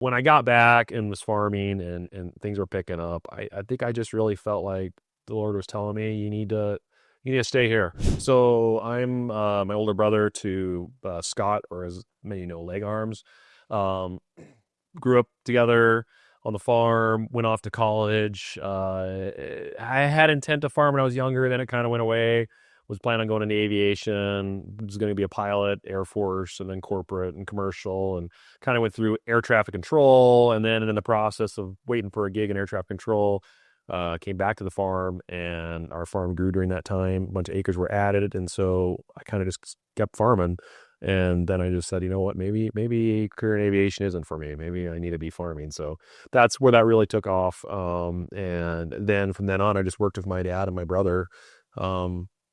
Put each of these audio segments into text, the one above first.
when I got back and was farming and things were picking up, I think I just really felt like the Lord was telling me, you need to stay here. So I'm my older brother to Scott, or as many know, Leg Arms. Um, Grew up together on the farm, went off to college. I had intent to farm when I was younger, then it kind of went away. Was planning on going into aviation, was going to be a pilot, Air Force, and then corporate and commercial, and kind of went through air traffic control. And then in the process of waiting for a gig in air traffic control, came back to the farm, and our farm grew during that time. A bunch of acres were added, and so I kind of just kept farming. And then I just said, you know what, maybe career in aviation isn't for me. Maybe I need to be farming. So that's where that really took off. And then from then on, I just worked with my dad and my brother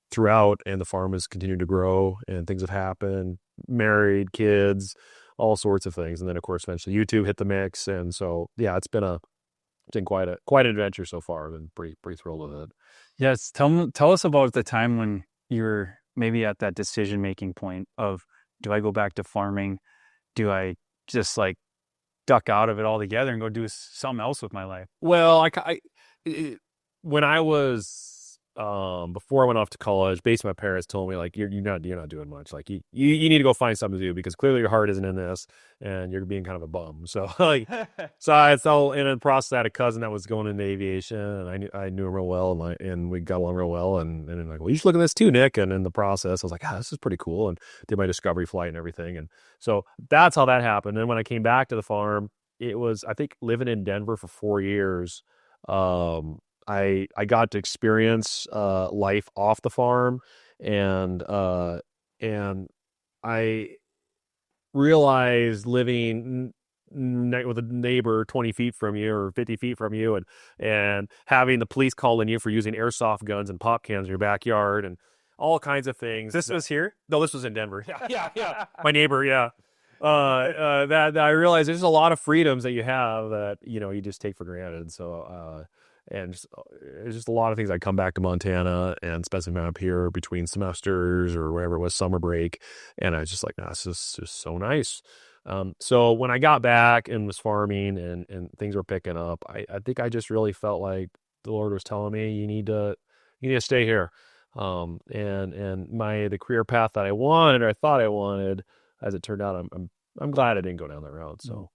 throughout, and the farm has continued to grow, and things have happened, married, kids, all sorts of things. And then of course, eventually YouTube hit the mix. And so, yeah, it's been quite an adventure so far. I've been pretty thrilled with it. Yes, tell us about the time when you were maybe at that decision-making point of, do I go back to farming? Do I just like duck out of it altogether and go do something else with my life? Well, when I was before I went off to college, basically my parents told me, like, you're not doing much. Like you need to go find something to do, because clearly your heart isn't in this and you're being kind of a bum. So like, so in the process, I had a cousin that was going into aviation, and I knew him real well, and we got along real well, and I'm like, well, you should look at this too, Nick. And in the process, I was like, this is pretty cool, and did my discovery flight and everything. And so that's how that happened. And when I came back to the farm, it was, I think, living in Denver for 4 years. I got to experience life off the farm, and I realized living with a neighbor 20 feet from you or 50 feet from you, and having the police calling you for using airsoft guns and pop cans in your backyard and all kinds of things. This was here? No, this was in Denver. Yeah. My neighbor, yeah. That I realized there's a lot of freedoms that you have that, you just take for granted. So, and there's just a lot of things. I come back to Montana and spend some time up here between semesters or wherever it was, summer break, and I was just like, this is just so nice. So when I got back and was farming and things were picking up, I think I just really felt like the Lord was telling me, you need to stay here. And the career path that I wanted, or I thought I wanted, as it turned out, I'm glad I didn't go down that route. So